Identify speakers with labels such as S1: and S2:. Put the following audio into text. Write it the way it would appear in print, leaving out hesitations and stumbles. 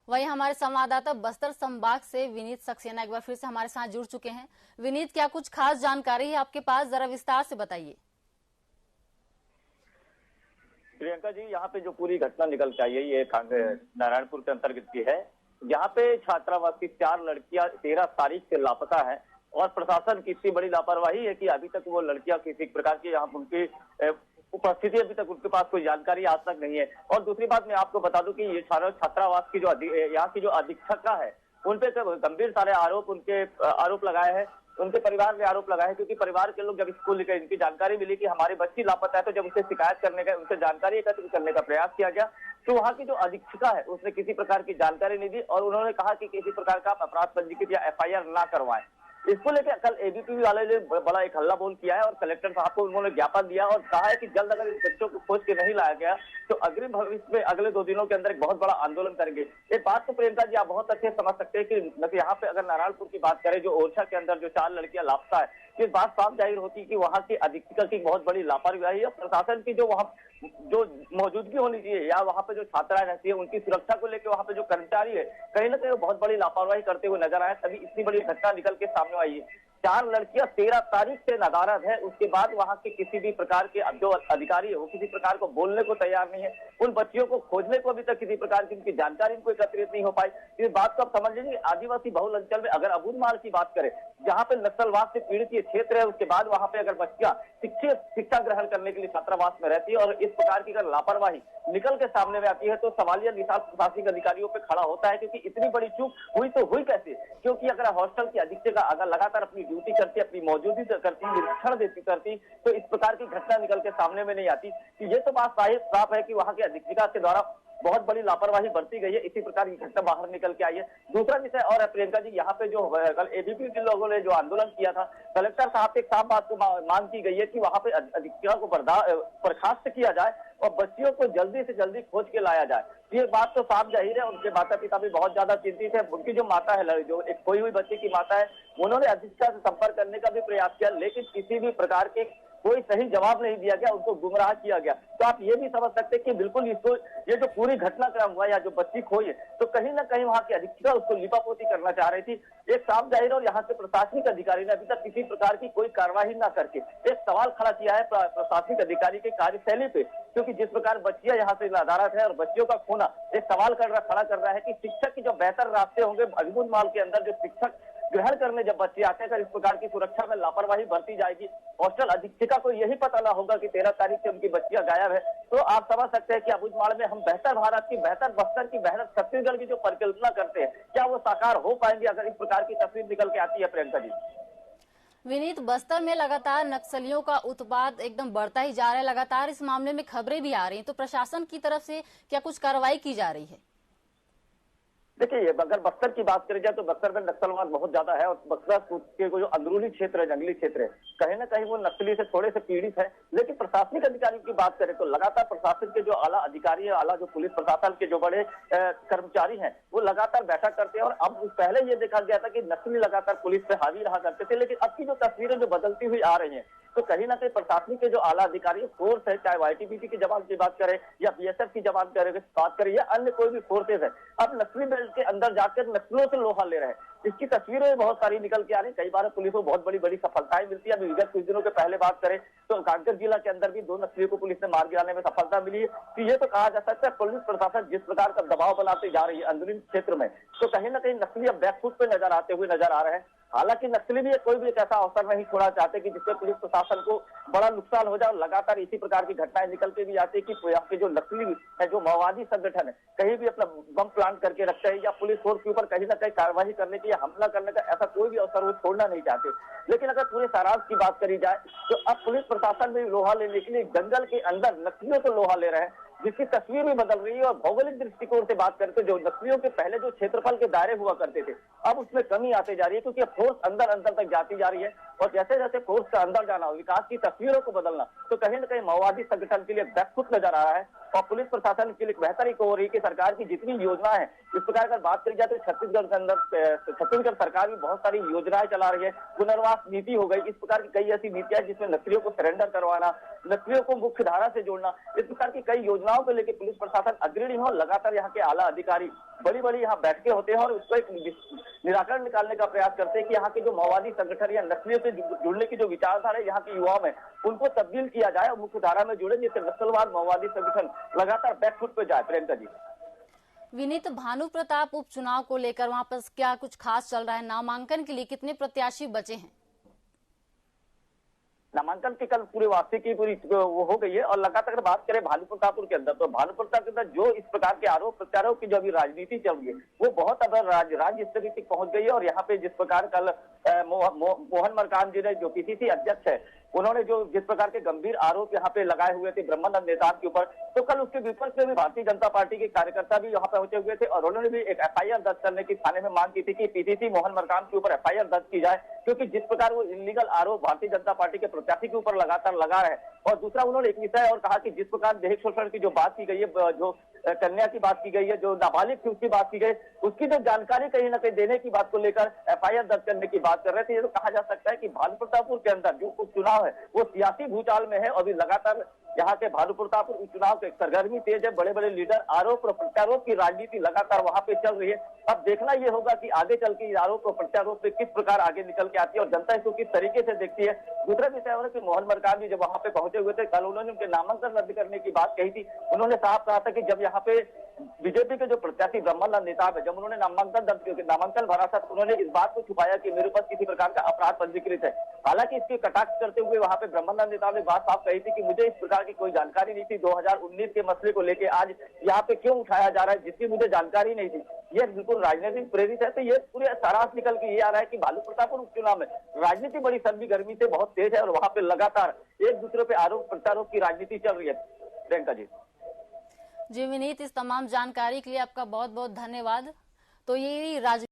S1: वही हमारे संवाददाता बस्तर संभाग से विनीत सक्सेना एक बार फिर से हमारे साथ जुड़ चुके हैं। विनीत, क्या कुछ खास जानकारी है आपके पास, जरा विस्तार से बताइए।
S2: प्रियंका जी, यहाँ पे जो पूरी घटना निकल के आई है ये नारायणपुर के अंतर्गत की है। यहाँ पे छात्रावास की 4 लड़कियां 13 तारीख से लापता है और प्रशासन की इतनी बड़ी लापरवाही है कि अभी तक वो लड़कियां किसी प्रकार की यहाँ उनकी उपस्थिति अभी तक उनके पास कोई जानकारी आज तक नहीं है। और दूसरी बात मैं आपको बता दूं कि ये छात्रावास की जो यहाँ की जो अधीक्षका है उनपे गंभीर सारे आरोप लगाए हैं। उनके परिवार ने आरोप लगाया है क्योंकि परिवार के लोग जब स्कूल गए, इनकी जानकारी मिली कि हमारी बच्ची लापता है, तो जब उसे शिकायत करने का, उनसे जानकारी एकत्र करने का प्रयास किया गया तो वहाँ की जो अधीक्षिका है उसने किसी प्रकार की जानकारी नहीं दी और उन्होंने कहा कि किसी प्रकार का अपराध पंजीकृत या FIR ना करवाएं। इसको लेकर कल ABP वाले ने बड़ा एक हल्ला बोल किया है और कलेक्टर साहब को उन्होंने ज्ञापन दिया और कहा है कि जल्द अगर इन बच्चों को खोज के नहीं लाया गया तो अग्रिम भविष्य में अगले 2 दिनों के अंदर एक बहुत बड़ा आंदोलन करेंगे। एक बात तो प्रियंका जी आप बहुत अच्छे समझ सकते हैं कि यहाँ पे अगर नारायणपुर की बात करें, जो ओरछा के अंदर जो 4 लड़कियां लापता है, इस बात साफ जाहिर होती है कि वहाँ की अधीक्षिका की बहुत बड़ी लापरवाही है। प्रशासन की जो वहाँ जो मौजूदगी होनी चाहिए या वहाँ पे जो छात्राएं रहती है उनकी सुरक्षा को लेकर वहाँ पे जो कर्मचारी है कहीं ना कहीं बहुत बड़ी लापरवाही करते हुए नजर आए, तभी इतनी बड़ी घटना निकल के सामने आई है। 4 लड़कियां 13 तारीख से नदारद है, उसके बाद वहां के किसी भी प्रकार के जो अधिकारी है वो किसी प्रकार को बोलने को तैयार नहीं है। उन बच्चियों को खोजने को अभी तक किसी प्रकार की उनकी जानकारी इनको एकत्रित नहीं हो पाई। इस बात को आप समझ लीजिए, आदिवासी बहुल अंचल में अगर अबूझमाड़ की बात करें, जहां पे नक्सलवाद से पीड़ित ये क्षेत्र है, उसके बाद वहां पे अगर बच्चियां शिक्षा ग्रहण करने के लिए छात्रावास में रहती है और इस प्रकार की अगर लापरवाही निकल के सामने में आती है तो सवालिया निशान प्रशासनिक अधिकारियों पे खड़ा होता है, क्योंकि इतनी बड़ी चूक हुई तो हुई कैसे? क्योंकि अगर हॉस्टल की अधीक्षिका अगर लगातार अपनी ड्यूटी करती, अपनी मौजूदगी करती, निरीक्षण देती करती, तो इस प्रकार की घटना निकल के सामने में नहीं आती। कि ये तो बात साफ है कि वहां की अधीक्षिका के द्वारा बहुत बड़ी लापरवाही बरती गई है, इसी प्रकार की घटना बाहर निकल के आई है। दूसरा विषय और है प्रियंका जी, यहाँ पे जो कल ABP के लोगों ने जो आंदोलन किया था, कलेक्टर साहब से एक साफ बात को मांग की गई है कि वहां पे अधीक्षिका को बर्खास्त किया जाए और बच्चियों को जल्दी से जल्दी खोज के लाया जाए। ये बात तो साफ जाहिर है, उनके माता पिता भी बहुत ज्यादा चिंतित है। उनकी जो माता है, जो एक खोई हुई बच्ची की माता है, उन्होंने अधीक्षिका से संपर्क करने का भी प्रयास किया, लेकिन किसी भी प्रकार के कोई सही जवाब नहीं दिया गया, उनको गुमराह किया गया। तो आप ये भी समझ सकते हैं कि बिल्कुल इसको ये जो पूरी घटनाक्रम हुआ या जो बच्ची खोई है, तो कहीं ना कहीं वहां की अधीक्षिका उसको लिपापोती करना चाह रही थी। एक साफ जाहिर और यहाँ के प्रशासनिक अधिकारी ने अभी तक किसी प्रकार की कोई कार्रवाई न करके एक सवाल खड़ा किया है प्रशासनिक अधिकारी के कार्यशैली पे, क्योंकि जिस प्रकार बच्चियां यहाँ से नदारद है और बच्चियों का खोना एक सवाल खड़ा कर रहा है कि शिक्षक की जो बेहतर रास्ते होंगे, अबूझमाड़ के अंदर जो शिक्षक ग्रहण करने जब बच्चे आते हैं, अगर इस प्रकार की सुरक्षा में लापरवाही बरती जाएगी, हॉस्टल अधीक्षिका को यही पता ना होगा कि 13 तारीख से उनकी बच्चियां गायब है, तो आप समझ सकते हैं कि अबूझमाड़ में हम बेहतर भारत की, बेहतर बस्तर की, बेहतर छत्तीसगढ़ की जो परिकल्पना करते हैं, क्या वो साकार हो पाएंगे अगर इस प्रकार की तस्वीर निकल के आती है? प्रियंका जी।
S1: विनीत, बस्तर में लगातार नक्सलियों का उत्पात एकदम बढ़ता ही जा रहा है, लगातार इस मामले में खबरें भी आ रही हैं, तो प्रशासन की तरफ से क्या कुछ कार्रवाई की जा रही है?
S2: देखिए, अगर बस्तर की बात करी जाए तो बस्तर में नक्सलवाद बहुत ज्यादा है और बस्तर के जो अंदरूनी क्षेत्र है, जंगली क्षेत्र है, कहीं ना कहीं वो नक्सली से थोड़े से पीड़ित है। लेकिन प्रशासनिक अधिकारियों की बात करें तो लगातार प्रशासन के जो आला अधिकारी है, आला जो पुलिस प्रशासन के जो बड़े कर्मचारी हैं, वो लगातार बैठक करते हैं। और अब पहले ये देखा गया था कि नक्सली लगातार पुलिस पे हावी रहा करते थे, लेकिन अब की जो तस्वीरें जो बदलती हुई आ रही है, तो कहीं ना कहीं प्रशासनिक के जो आला अधिकारी फोर्स है, चाहे YTBT के जवान की बात करें या BSF की जवान बात करें या अन्य कोई भी फोर्सेज है, अब नक्सली बेल्ट के अंदर जाकर नक्सलियों से लोहा ले रहे हैं। इसकी तस्वीरें बहुत सारी निकल के आ रही है। कई बार पुलिस को बहुत बड़ी सफलताएं मिलती है। अभी विगत कुछ दिनों के पहले बात करें तो कांकेर जिला के अंदर भी 2 नक्सलियों को पुलिस ने मार गिराने में सफलता मिली है। तो ये तो कहा जा सकता है पुलिस प्रशासन जिस प्रकार का दबाव बनाते जा रही है अंदरूनी क्षेत्र में, तो कहीं ना कहीं नक्सली अब बैकफुट पे नजर आते हुए नजर आ रहे हैं। हालांकि नक्सली भी कोई भी एक ऐसा अवसर नहीं छोड़ा चाहते कि जिससे पुलिस प्रशासन को बड़ा नुकसान हो जाए। लगातार इसी प्रकार की घटनाएं निकल के भी आती है कि यहाँ के जो नक्सली है, जो माओवादी संगठन है, कहीं भी अपना बम प्लांट करके रखते हैं या पुलिस फोर्स के ऊपर कहीं ना कहीं कार्रवाई करने की या हमला करने का ऐसा कोई भी अवसर वो छोड़ना नहीं चाहते। लेकिन अगर पूरे सारांश की बात करी जाए तो अब पुलिस प्रशासन भी लोहा लेने के लिए जंगल के अंदर नक्सलियों से लोहा ले रहे हैं, जिसकी तस्वीर भी बदल रही है। और भौगोलिक दृष्टिकोण से बात करें तो जो नक्सलियों के पहले जो क्षेत्रफल के दायरे हुआ करते थे, अब उसमें कमी आती जा रही है, क्योंकि फोर्स अंदर तक जाती जा रही है। और जैसे जैसे फोर्स का अंदर जाना, विकास की तस्वीरों को बदलना, तो कहीं न कहीं माओवादी संगठन के लिए बैकफुट नजर आ रहा है और पुलिस प्रशासन के लिए बेहतर ही हो रही है कि सरकार की जितनी योजना है, इस प्रकार अगर बात करी जाए तो छत्तीसगढ़ के अंदर छत्तीसगढ़ सरकार भी बहुत सारी योजनाएं चला रही है। पुनर्वास नीति हो गई, इस प्रकार की कई ऐसी नीतियां जिसमें नक्सलियों को सरेंडर करवाना, नक्सलियों को मुख्य धारा से जोड़ना, इस प्रकार की कई योजनाओं को लेकर पुलिस प्रशासन अग्रणी हो। लगातार यहाँ के आला अधिकारी बड़ी बड़ी यहाँ बैठकें होते हैं और उसको एक निराकरण निकालने का प्रयास करते हैं कि यहाँ के जो माओवादी संगठन या नक्सलियों से जुड़ने की जो विचारधारा यहाँ के युवाओं में, उनको तब्दील किया जाए और मुख्य धारा में जुड़े, जिससे नक्सलवाद माओवादी संगठन लगातार बैकफुट पे जाए। प्रियंका जी,
S1: विनीत, भानु प्रताप उपचुनाव को लेकर वहां पर क्या कुछ खास चल रहा है? नामांकन के लिए कितने प्रत्याशी बचे हैं?
S2: नामांकन की कल पूरी वापसी की पूरी वो हो गई है। और लगातार अगर बात करें भानु प्रतापपुर के अंदर, तो भानु प्रताप के अंदर जो इस प्रकार के आरोप प्रत्यारोप की जो अभी राजनीति चल रही है, वो बहुत अब राज्य स्तर तक पहुंच गई है। और यहाँ पे जिस प्रकार कल मोहन मरकाम जी ने, जो पीसीसी अध्यक्ष है, उन्होंने जो जिस प्रकार के गंभीर आरोप यहाँ पे लगाए हुए थे ब्रह्मानंद नेताम के ऊपर, तो कल उसके विपक्ष में भी भारतीय जनता पार्टी के कार्यकर्ता भी यहाँ पे पहुंचे हुए थे और उन्होंने भी एक एफआईआर दर्ज करने की थाने में मांग की थी कि पीसीसी मोहन मरकाम के ऊपर एफआईआर दर्ज की जाए, क्योंकि जिस प्रकार वो इलीगल आरोप भारतीय जनता पार्टी के प्रत्याशी के ऊपर लगातार लगा रहे। और दूसरा उन्होंने एक विषय और कहा कि जिस प्रकार दहेज शोषण की जो बात की गई है, जो कन्या की बात की गई है, जो नाबालिग थी उसकी बात की गई, उसकी जो जानकारी कहीं ना कहीं देने की बात को लेकर एफआईआर दर्ज करने की बात कर रहे थे। ये तो कहा जा सकता है कि भानु प्रतापपुर के अंदर जो उपचुनाव है वो सियासी भूचाल में है। अभी लगातार यहाँ के भानु प्रतापपुर उपचुनाव के सरगर्मी तेज है। बड़े बड़े लीडर, आरोप और प्रत्यारोप की राजनीति लगातार वहां पे चल रही है। अब देखना ये होगा कि आगे चल के आरोप और प्रत्यारोप से किस प्रकार आगे निकल के आती है और जनता इसको किस तरीके से देखती है। दूसरा विषय है कि मोहन मरकाम जी जब वहां पे पहुंचे हुए थे, कल उन्होंने उनके नामांकन रद्द करने की बात कही थी। उन्होंने साफ कहा था कि जब यहाँ पे बीजेपी के जो प्रत्याशी ब्रह्मानंद नेताम है, जब उन्होंने नामांकन भरा था, तो उन्होंने इस बात को छुपाया कि मेरे ऊपर किसी प्रकार का अपराध पंजीकृत है। हालांकि इसके कटाक्ष करते हुए वहां पे ब्रह्मानंद नेताम ने बात साफ कही थी कि मुझे इस प्रकार की कोई जानकारी नहीं थी। 2019 के मसले को लेकर आज यहाँ पे क्यों उठाया जा रहा है जिसकी मुझे जानकारी नहीं थी, ये बिल्कुल राजनीतिक प्रेरित है। तो ये पूरे सारांश निकल के ये आ रहा है कि भानु प्रतापपुर उपचुनाव में राजनीति बड़ी सर्दी-गर्मी से बहुत तेज है और वहां पे लगातार एक दूसरे पे आरोप प्रत्यारोप की राजनीति चल रही है। प्रियंका जी।
S1: जी विनीत, इस तमाम जानकारी के लिए आपका बहुत बहुत धन्यवाद। तो ये